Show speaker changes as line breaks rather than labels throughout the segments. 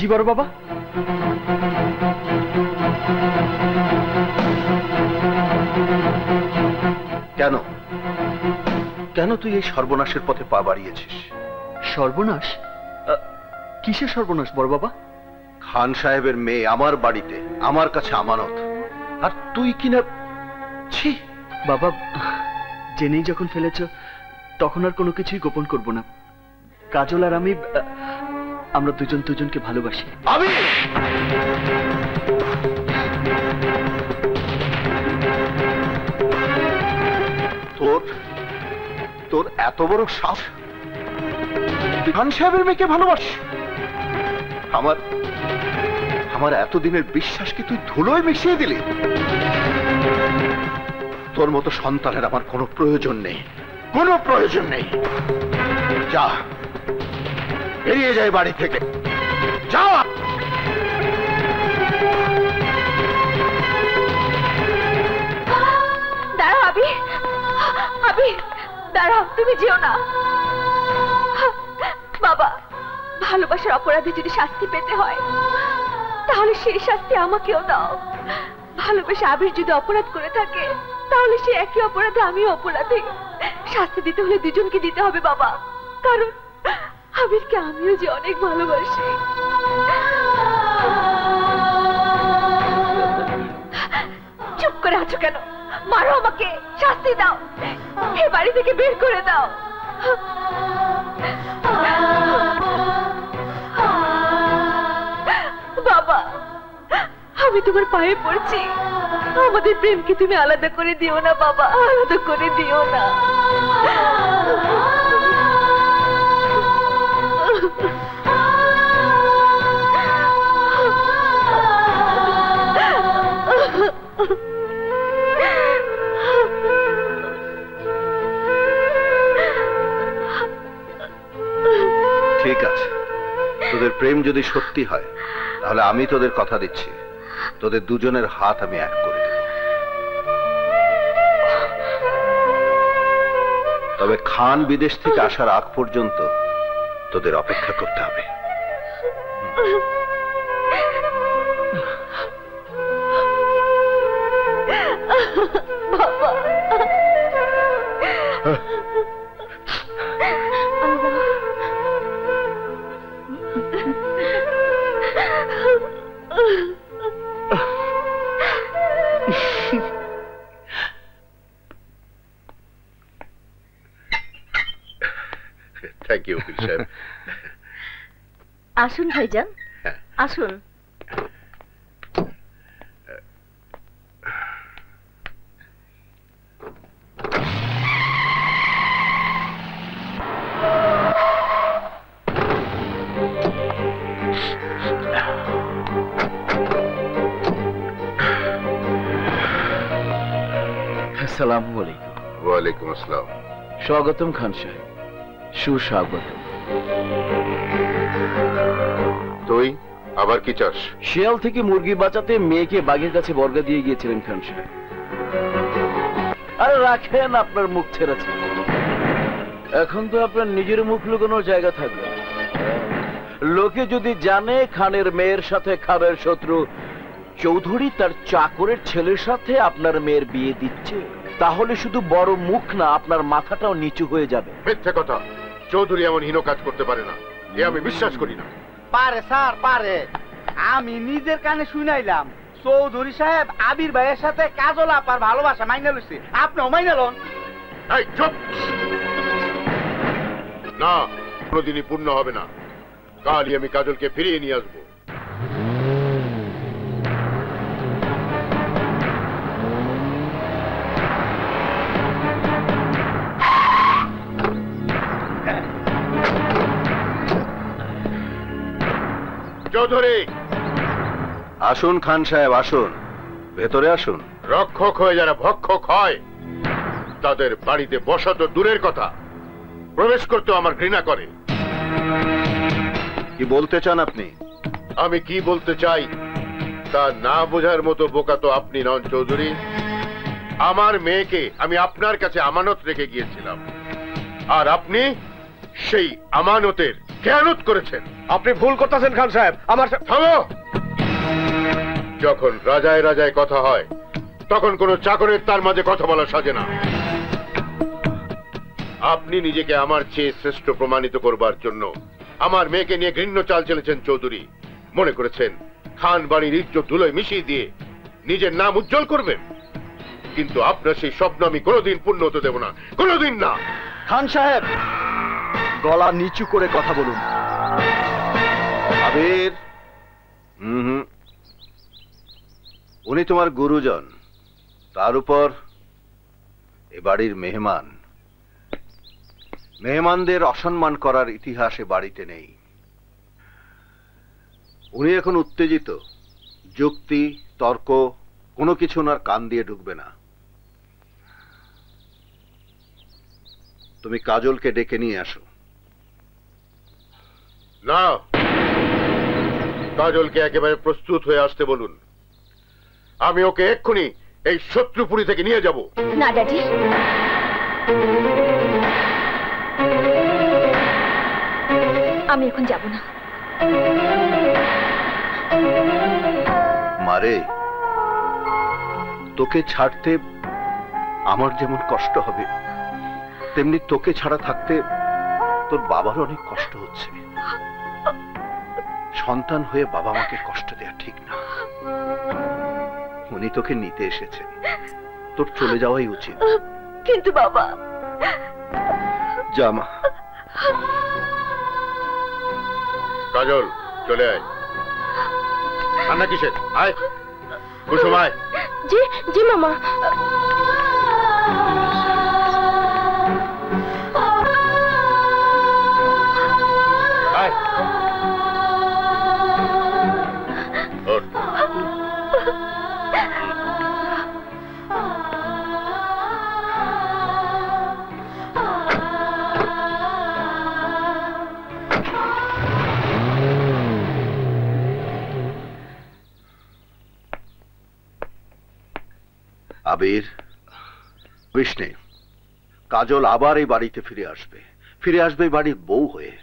জি বড় বাবা।
কেন কেন তুই এই সর্বনাশের পথে পা বাড়িয়েছিস?
সর্বনাশ? কিসের সর্বনাশ বড় বাবা?
খান সাহেবের মেয়ে আমার বাড়িতে আমার কাছে আমানত, আর তুই কিনা। ছি
বাবা, জেনেই যখন ফেলেছ তখন আর কোনো কিছুই গোপন করব না। কাজল আর আমি, আমরা দুজন দুজনকে ভালোবাসি।
আমি তোর এত বড় সাহস, খান সাহেবের মেয়েকে ভালোবাস? আমার এতদিনের বিশ্বাসকে তুই ধুলোয় মিশিয়ে দিলি। তোর মতো সন্তানের আমার কোনো প্রয়োজন নেই, কোনো প্রয়োজন নেই। যা, বেরিয়ে যায় বাড়ি থেকে, যা।
দাঁড়াও আবি, আবি দাঁড়াও, তুমি যেও না। বাবা, ভালোবাসার অপরাধে যদি শাস্তি পেতে হয় তাহলে সেই শাস্তি আমাকেও দাও। ভালোবাসা আবির যদি অপরাধ করে থাকে তাহলে সে একই অপরাধে আমিও অপরাধী। শাস্তি দিতে হলে দুজনকে দিতে হবে বাবা, কারণ আবিরকে আমিও যে অনেক ভালোবাসি। চুপ করে আছো কেন? মারো আমাকে, শাস্তি দাও, এ বাড়ি থেকে বের করে দাও। বাবা, আমি তোমার পায়ে পড়ছি, আমাদের প্রেমকে তুমি আলাদা করে দিও না বাবা, আলাদা করে দিও না।
ঠিক আছে, তোদের প্রেম যদি সত্যি হয় তাহলে আমি তোদের কথা দিচ্ছি, তোদের দুজনের হাত আমি এক করে দেব। তবে খান বিদেশ থেকে আসার আগ পর্যন্ত তোদের অপেক্ষা করতে হবে।
বাবা,
থ্যাংক ইউ উকিল সাহেব।
আসুন ভাইজান, আসুন।
আসসালামু আলাইকুম।
ওয়ালাইকুম আসসালাম।
স্বাগতম খান সাহেব, সুস্বাগতম।
তুই আবার কি চাস?
শিয়াল থেকে মুরগি বাঁচাতে মেয়েকে বাঘের কাছে বর্গা দিয়ে গিয়েছিলেন খান সাহেব। আরে রাখেন আপনার মুখ ছেড়েছে, এখন তো আপনার নিজের মুখ লুকানোর জায়গা থাকবে। লোকে যদি জানে খানের মেয়ের সাথে খানের শত্রু চৌধুরী তার চাকরের ছেলের সাথে আপনার মেয়ের বিয়ে দিচ্ছে, তাহলে শুধু বড় মুখ না, আপনার মাথাটাও নিচু হয়ে যাবে।
মিথ্যে কথা, চৌধুরী এমন হীন কাজ করতে পারে না, এ আমি বিশ্বাস করি না।
পারে স্যার, পারে। আমি নিজের কানে শুনাইলাম চৌধুরী সাহেব আবির ভাইয়ের সাথে কাজল আপার ভালোবাসা মাইনা লইছে, আপনিও মাইনা লন।
এই চুপ! না, কোনোদিনই পূর্ণ হবে না। কালই আমি কাজলকে ফিরিয়ে নিয়ে আসবো। চৌধুরী! আসুন খান সাহেব, আসুন, ভেতরে আসুন। রক্ষক হয়ে যারা ভক্ষক হয় তাদের বাড়িতে বসা তো দূরের কথা, প্রবেশ করতে আমার ঘৃণা করে। কি বলতে চান আপনি? আমি কি বলতে চাই তা না বোঝার মতো বোকা তো আপনি নন চৌধুরী। আমার মেয়েকে আমি আপনার কাছে আমানত রেখে গিয়েছিলাম, আর আপনি সেই আমানতের খেয়ানত করেছেন।
আপনি ভুল করতেছেন খান সাহেব। আমার
থামো। যখন রাজায় রাজায় কথা হয় তখন কোন চাকরের তার মাঝে কথা বলা সাজে না। আপনি নিজেকে আমার চেয়ে শ্রেষ্ঠ প্রমাণিত করবার জন্য আমার মেয়েকে নিয়ে ঘৃণ্য চাল চলেছেন চৌধুরী। মনে করেছেন খান বাড়ির ইজ্জত ধুলোয় মিশিয়ে দিয়ে নিজের নাম উজ্জ্বল করবেন, কিন্তু আপনার সেই স্বপ্ন আমি কোনোদিন পূর্ণ হতে দেব না, কোনোদিন না।
খান সাহেব, গলা নিচু করে কথা বলুন।
আবির, উনি তোমার গুরুজন, তার উপর এ বাড়ির মেহমান। মেহমানদের অসম্মান করার ইতিহাস এ বাড়িতে নেই। উনি এখন উত্তেজিত, যুক্তি তর্ক কোনো কিছু ওনার কান দিয়ে ঢুকবে না। তুমি কাজলকে ডেকে নিয়ে আসো। না, কাজলকে একেবারে প্রস্তুত হয়ে আসতে বলুন। আমি ওকে এক্ষুনি এই শত্রুপুরী থেকে নিয়ে যাব।
না ড্যাডি, আমি এখন যাব না।
মারে, তোকে ছাড়তে আমার যেমন কষ্ট হবে তেমনি তোকে ছাড়া থাকতে তোর বাবার অনেক কষ্ট হচ্ছে। সন্তান হয়ে বাবা মাকে কষ্ট দেয়া ঠিক না। উনি তোকে নিতে এসেছেন, তোর চলে যাওয়াই উচিত।
কিন্তু বাবা।
জামা কাজল, চলে আয়। রান্না কিসের? আয় কুসুম, আয়।
জি জি মামা।
আয়। ওঠ। আবির, বিষ্ণে, কাজল আবার এই বাড়িতে ফিরে আসবে, ফিরে আসবে এই বাড়ির বউ হয়ে।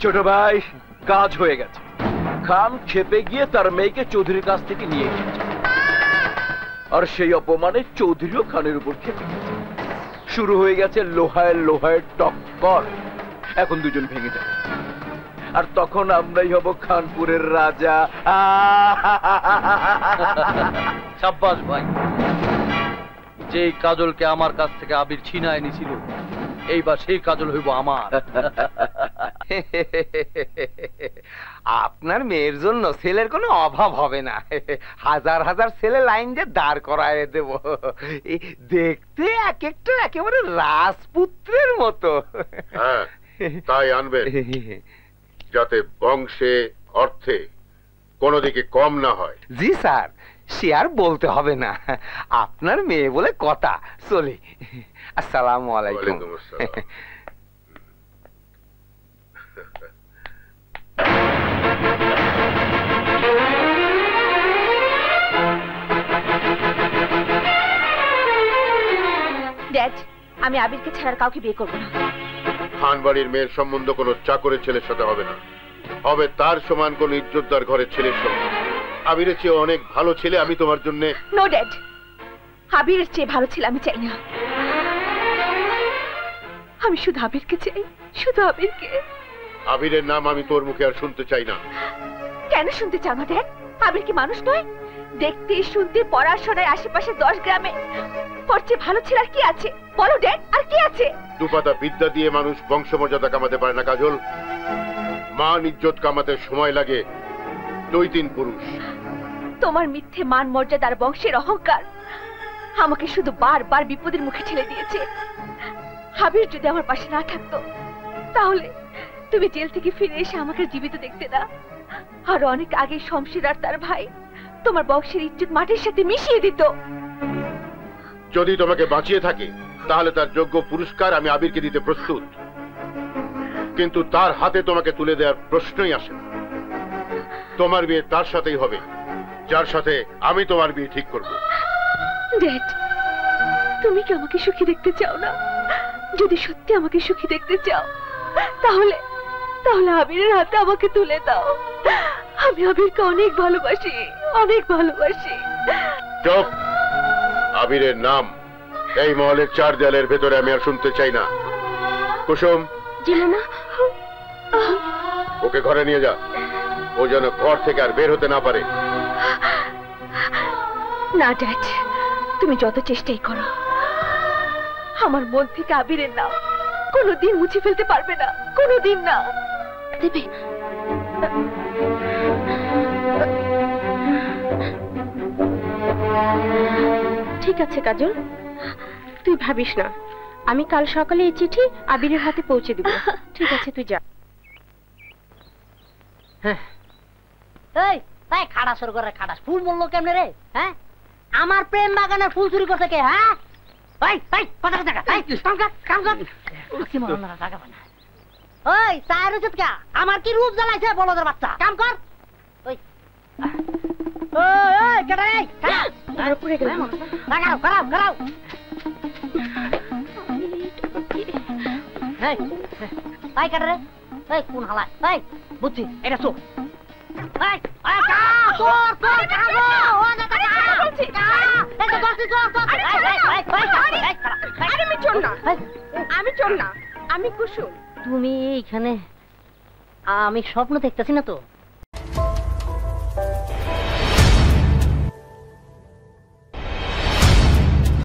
ছোট ভাই, কাজ হয়ে গেছে। খান খেপে গিয়ে তার মেয়েকে চৌধুরীর কাছ থেকে নিয়ে এসেছে, আর সেই অপমানে চৌধুরীও খানের উপর খেপে গেছে। শুরু হয়ে গেছে লোহায় লোহায় টক্কর। এখন দুজন ভেঙে যাবে, আর তখন আমরাই হব খানপুরের রাজা।
সাব্বাস ভাই, যে কাজলকে আমার কাছ থেকে আবির ছিনায় নিছিল, এইবার সেই কাজল হইব আমার।
আপনার মেয়ের জন্য ছেলের কোনো অভাব হবে না। হাজার হাজার ছেলে লাইন দিয়ে দাঁড় করায় দেব। দেখতে এক একটা একেবারে রাজপুত্রের মতো।
হ্যাঁ, তাই আনবেন, যাতে বংশে অর্থে কোনো দিকে কম না হয়।
জি স্যার, সে আর বলতে হবে না। আপনার মেয়ে বলে কথা। চলি। আসসালামু আলাইকুম।
ওয়ালাইকুম আসসালাম।
ড্যাড, আমি আবিরকে ছাড়ার কাউকে বিয়ে করব না।
খান বাড়ির মেয়ের সম্বন্ধ কোনো চাকরের ছেলের সাথে হবে না, হবে তার সমান কোন ইজ্জতদার ঘরের ছেলের সঙ্গে। আবিরের চেয়ে অনেক ভালো ছেলে আমি তোমার জন্য।
নো ড্যাড, আবিরের চেয়ে ভালো ছিল আমি চাই না। আমি শুধু আবিরকে চাই, শুধু আবিরকে।
আবিরের নাম আমি তোর মুখে আর শুনতে চাই না।
কেন শুনতে চাও না ড্যাড? আবির কি মানুষ নয়? দেখতে শুনতে পড়াশোনায় আশেপাশে 10 গ্রামে ওর চেয়ে ভালো ছিল আর কি আছে? বলো ড্যাড, আর কি আছে?
দুপাতা বিদ্যা দিয়ে মানুষ বংশমর্যাদা কামাতে পারে না কাজল। মান ইজ্জত কামাতে সময় লাগে 2-3 পুরুষ।
তোমার মিথ্যে মান মর্যাদার বংশের অহংকার আমাকে শুধু বারবার বিপদের মুখে ঠেলে দিয়েছে। আবির যদি আমার পাশে না থাকতো, তাহলে তুমি জেল থেকে ফিরে এসে আমাকে জীবিত দেখতে না। আর অনেক আগে শমশের আর তার ভাই তোমার বংশের ইজ্জত মাটির সাথে মিশিয়ে দিত।
যদি তোমাকে বাঁচিয়ে থাকে তাহলে তার যোগ্য পুরস্কার আমি আবিরকে দিতে প্রস্তুত, কিন্তু তার হাতে তোমাকে তুলে দেওয়ার প্রশ্নই আসে না। তোমার বিয়ে তার সাথেই হবে যার সাথে আমি তোমার বিয়ে ঠিক করব।
ড্যাড, তুমি কি আমাকে সুখী দেখতে চাও না? যদি সত্যি আমাকে সুখী দেখতে চাও তাহলে তাহলে আবিরের হাতে আমাকে তুলে দাও। আমি আবিরকে অনেক ভালোবাসি, অনেক ভালোবাসি।
চুপ! আবিরের নাম এই মহলের 4 দেয়ালের ভেতরে আমি আর শুনতে চাই না। কুসুম,
জি মামা।
ওকে ঘরে নিয়ে যা, ও যেন ঘর থেকে আর বের হতে না পারে।
না ড্যাড, তুমি যত চেষ্টাই করো আমার মন থেকে আবিরের নাম কোনোদিন মুছে ফেলতে পারবে না, কোনোদিন না। দেবে? ঠিক আছে কাজল, তুই ভাবিস না, আমি কাল সকালে এই চিঠি আবিরের হাতে পৌঁছে দিব। ঠিক আছে, তুই যা।
এই তাই খাড়াস ওর ঘরে খাড়াস ফুল বললো কেমনে রে? হ্যাঁ, আমার প্রেম বাগানে ফুল চুরি করতে কে? হ্যাঁ, ওই কথা টাকা কাম কর কি মরনা টাকা পানা। ওই সাইর উচিত কা আমার কি রূপ জ্বালাইছে বলদের বাচ্চা, কাম কর। ওই ওই কেডা রে?
আর পুরে গেল।
করাও এই কেডা রে? এই কোন হালা? এই বুঝছি, এটা চোখ।
আমি চোর না, আমি কুসুম।
তুমি এইখানে? আমি স্বপ্ন দেখতেছি না তো?